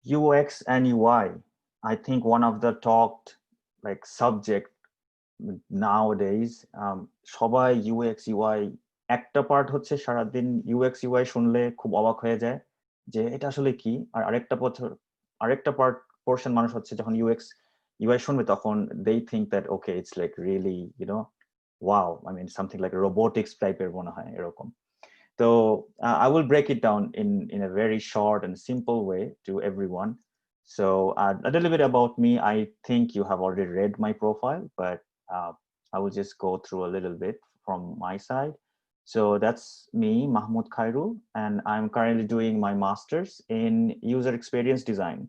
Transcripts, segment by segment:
UX and UI, I think one of the talked like subject nowadays. সবাই UX UI একটা part হচ্ছে সারাদিন UX UI শুনলে খুব অবাক হয়ে যায় যে এটা আসলে কি, আর আরেকটা পার্ট পোর্শন মানুষ হচ্ছে যখন UX UI শুনবে তখন they think that okay it's like really wow, I mean something like robotics টাইপের মনে হয় এরকম. So I will break it down in a very short and simple way to everyone. So a little bit about me. I think you have already read my profile, but I will just go through a little bit from my side. So that's me, Mahmoud Khairu, and I'm currently doing my master's in user experience design.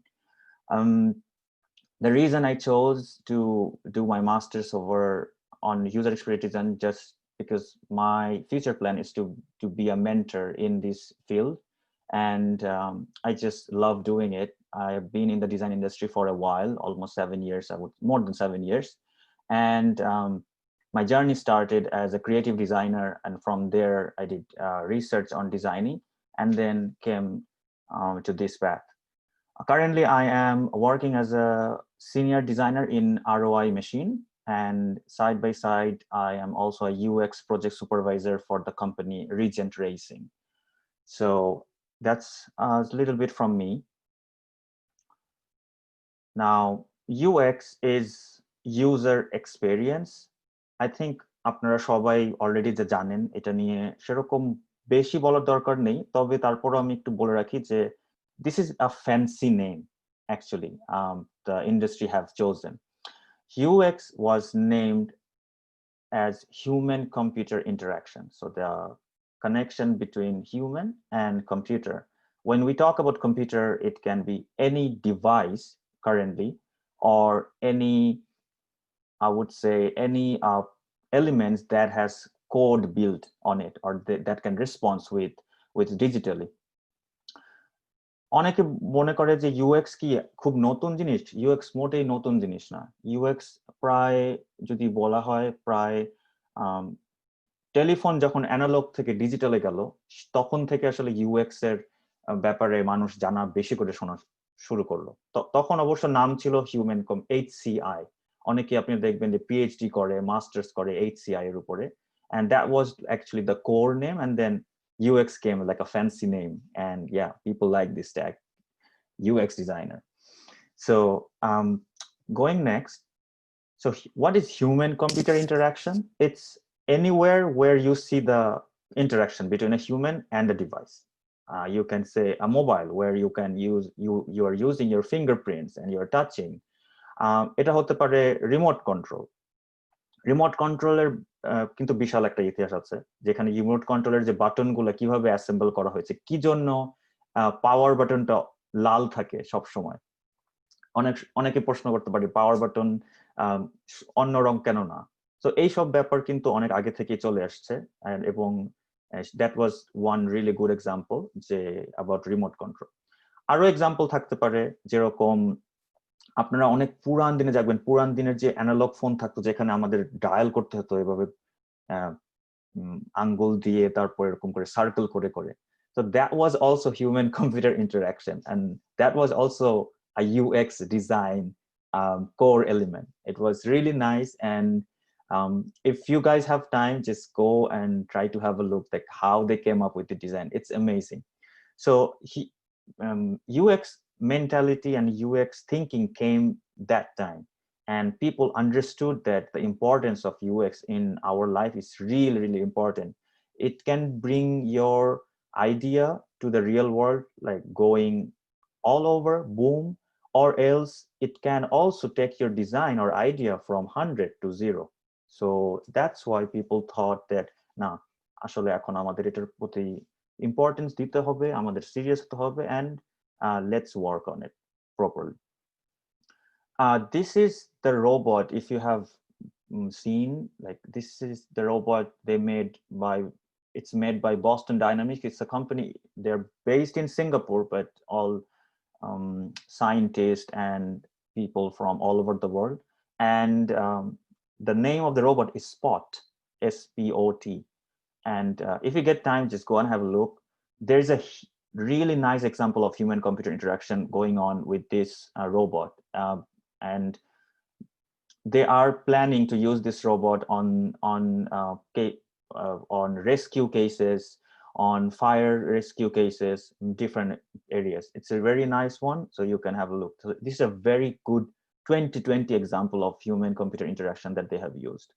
Um, the reason I chose to do my master's over on user experience design just because my future plan is to be a mentor in this field, and I just love doing it. I've been in the design industry for a while, almost 7 years. I would more than 7 years, and my journey started as a creative designer, and from there I did research on designing, and then came to this path. Currently, I am working as a senior designer in ROI Machine, and side by side, I am also a UX project supervisor for the company Regent Racing. So that's a little bit from me. Now, UX is user experience. I think আপনারা সবাই already যে জানেন এটা নিয়ে সেরকম বেশি বলার দরকার নেই, তবে তারপরও আমি একটু বলে রাখি যে this is a fancy name actually the industry have chosen. UX was named as human computer interaction, so the connection between human and computer. When we talk about computer, it can be any device currently, or any, I would say, any elements that has code built on it, or that can respond with digitally. অনেকে মনে করে যে UX কি খুব নতুন জিনিস। UX মোটেই নতুন জিনিস না। ইউএক্স প্রায় যদি বলা হয় প্রায় টেলিফোন যখন অ্যানালগ থেকে ডিজিটালে গেল তখন থেকে আসলে ইউএক্স এর ব্যাপারে মানুষ জানা বেশি করে শোনা শুরু করলো। তখন অবশ্য নাম ছিল হিউম্যান HCI। অনেকে আপনি দেখবেন যে পিএইচডি করে, মাস্টার্স করে HCI এর উপরে, and that was actually the core name, and then UX came like a fancy name, and yeah, people like this tag, UX designer. So going next, so what is human computer interaction? It's anywhere where you see the interaction between a human and a device. You can say a mobile where you can use you are using your fingerprints and you're touching. এটা হতে পারে remote control. Remote কন্ট্রোলের কিন্তু বিশাল একটা ইতিহাস আছে, যেখানে remote কন্ট্রোলের যে বাটনগুলো কিভাবে অ্যাসেম্বল করা হয়েছে, কি জন্য পাওয়ার বাটনটা লাল থাকে সব সময়। অনেকে প্রশ্ন করতে পারে পাওয়ার বাটন অন্য রং কেন না। তো এই সব ব্যাপার কিন্তু অনেক আগে থেকেই চলে আসছে, এবং that was one really good example যে অ্যাবাউট রিমোট কন্ট্রোল। আরো এক্সাম্পল থাকতে পারে, যেরকম আপনারা অনেক পুরান দিনে যাবেন, পুরান দিনের যে অ্যানালগ ফোন থাকতো যেখানে আমাদের ডায়াল করতে হতো এভাবে আঙ্গুল দিয়ে, তারপর এরকম করে সার্কেল করে করে। So that was also human computer interaction, and that was also a UX design core element. It was really nice, and if you guys have time, just go and try to have a look like how they came up with the design. It's amazing. So UX mentality and UX thinking came that time, and people understood that the importance of UX in our life is really, really important. It can bring your idea to the real world, like going all over, boom, or else it can also take your design or idea from 100 to 0. So that's why people thought that না আসলে এখন আমাদের এটার প্রতি importance দিতে হবে, আমাদের serious হতে হবে, and let's work on it properly. This is the robot. If you have seen, like, this is the robot they made by, it's made by Boston Dynamics. It's a company, they're based in Singapore, but all scientists and people from all over the world. And the name of the robot is Spot, SPOT. And if you get time, just go and have a look. There's a really nice example of human computer interaction going on with this robot, and they are planning to use this robot on rescue cases, on fire rescue cases in different areas. It's a very nice one, so you can have a look. So this is a very good 2020 example of human computer interaction that they have used.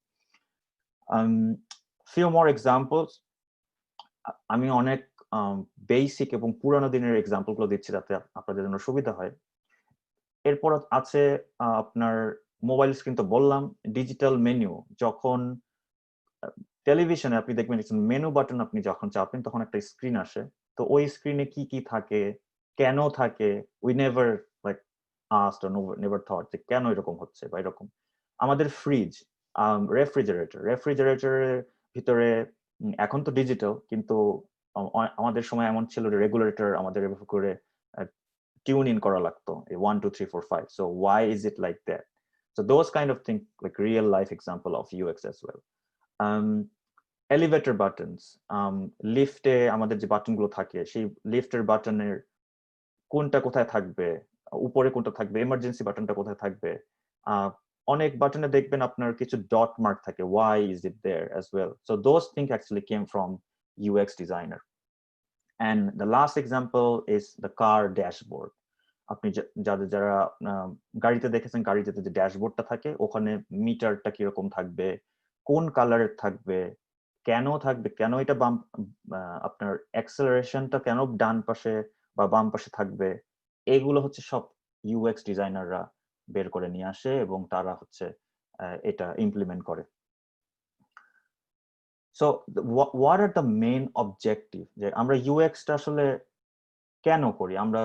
Few more examples. আমি অনেক basic এবং পুরানো দিনের এক্সাম্পলগুলো দিচ্ছি যাতে আপনাদের জন্য সুবিধা হয়। এরপর আছে আপনার মোবাইল স্ক্রিন, তো বললাম ডিজিটাল মেনু। যখন টেলিভিশনে আপনি দেখবেন মেনু বাটন আপনি যখন চাপেন তখন একটা স্ক্রিন আসে, তো ওই স্ক্রিনে কি কি থাকে, কেন থাকে, we never like asked or never thought যে কেন এরকম হচ্ছে বা এরকম। আমাদের ফ্রিজ, রেফ্রিজারেটরের ভিতরে এখন তো ডিজিটাল, কিন্তু আমাদের সময় এমন ছিল রেগুলেটর আমাদের এভাবে করে tune in করা লাগতো 1 2 3 4 5, so why is it like that? So those kind of things, like real life example of UX as well. Elevator buttons, লিফটে আমাদের যে বাটনগুলো থাকে সেই লিফটের বাটনের কোনটা কোথায় থাকবে, উপরে কোনটা থাকবে, এমার্জেন্সি বাটনটা কোথায় থাকবে। অনেক বাটনে দেখবেন আপনার কিছু ডট মার্ক থাকে, why is it there as well. So those things actually came from UX designer. And the last example is the car dashboard. আপনি যারা গাড়িতে দেখেছেন, গাড়িতে যে ড্যাশবোর্ডটা থাকে ওখানে মিটারটা কিরকম থাকবে, কোন কালারের থাকবে, কেন থাকবে, কেন এটা আপনার অ্যাক্সেলারেশনটা কেন ডান পাশে বা বাম পাশে থাকবে, এগুলো হচ্ছে সব ইউএক্স ডিজাইনাররা বের করে নিয়ে আসে এবং তারা হচ্ছে এটা ইমপ্লিমেন্ট করে। So what are the main objective, যে আমরা ইউএক্সটা আসলে কেন করি, আমরা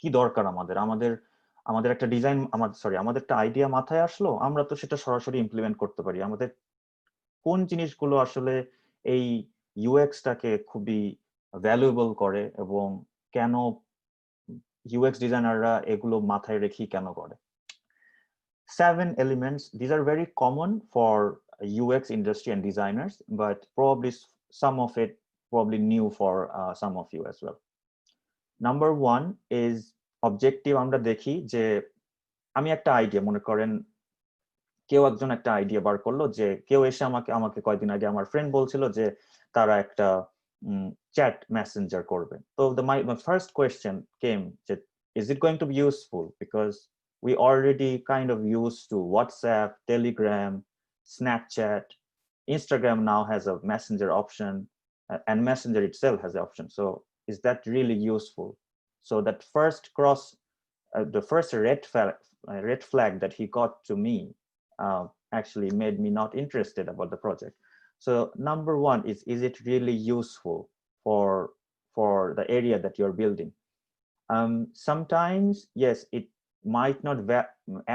কি দরকার আমাদের আমাদের একটা ডিজাইন, আমাদের একটা আইডিয়া মাথায় আসলো, আমরা তো সেটা সরাসরি ইমপ্লিমেন্ট করতে পারি। আমাদের কোন জিনিসগুলো আসলে এই ইউএক্সটাকে খুবই ভ্যালুয়েবল করে এবং কেন ইউএক্স ডিজাইনাররা এগুলো মাথায় রেখে কেন করে? 7 elements. These are very common for UX industry and designers, but probably some of it probably new for some of you as well. Number 1 is objective. আমরা দেখি যে আমি একটা আইডিয়া, মনে করেন কেউ একজন একটা আইডিয়া বার করলো, যে কেউ এসে আমাকে কয়েকদিন আগে আমার ফ্রেন্ড বলছিল যে তারা একটা চ্যাট মেসেঞ্জার করবে। তো my first question came, is it going to be useful? Because we already kind of used to WhatsApp, Telegram, Snapchat. Instagram now has a messenger option, and Messenger itself has the option. So is that really useful? So that first the first red flag that he got to me actually made me not interested about the project. So number 1 is it really useful for the area that you're building? Sometimes, yes, it might not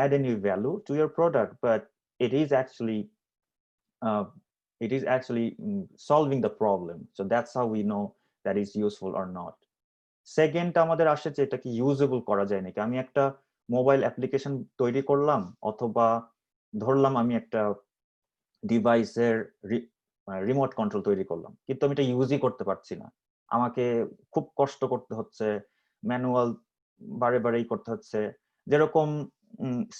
add any value to your product, but it is actually solving the problem. So that's how we know that is useful or not. Second আমাদের আসে যে এটা কি usable করা যায় নাকি। আমি একটা মোবাইল অ্যাপ্লিকেশন তৈরি করলাম, অথবা ধরলাম আমি একটা ডিভাইসের রিমোট কন্ট্রোল তৈরি করলাম, কিন্তু আমি এটা ইউজই করতে পারছি না, আমাকে খুব কষ্ট করতে হচ্ছে, ম্যানুয়াল বারে করতে হচ্ছে। যেরকম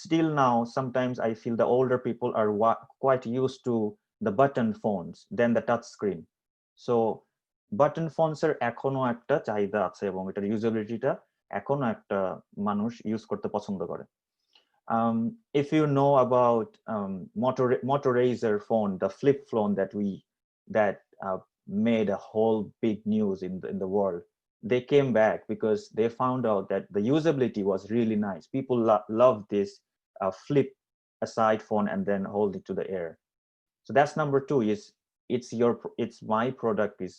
still now sometimes I feel the older people are quite used to the button phones than the touch screen. So button ফন্টসের এখনো একটা চাহিদা আছে এবং এটার ইউজেবিলিটিটা এখনো একটা মানুষ ইউজ করতে পছন্দ করে। If you know about Motorazer phone, the flip phone that made a whole big news in the world, they came back because they found out that the usability was really nice. People love this flip aside phone and then hold it to the air. So that's number 2, is it's my product is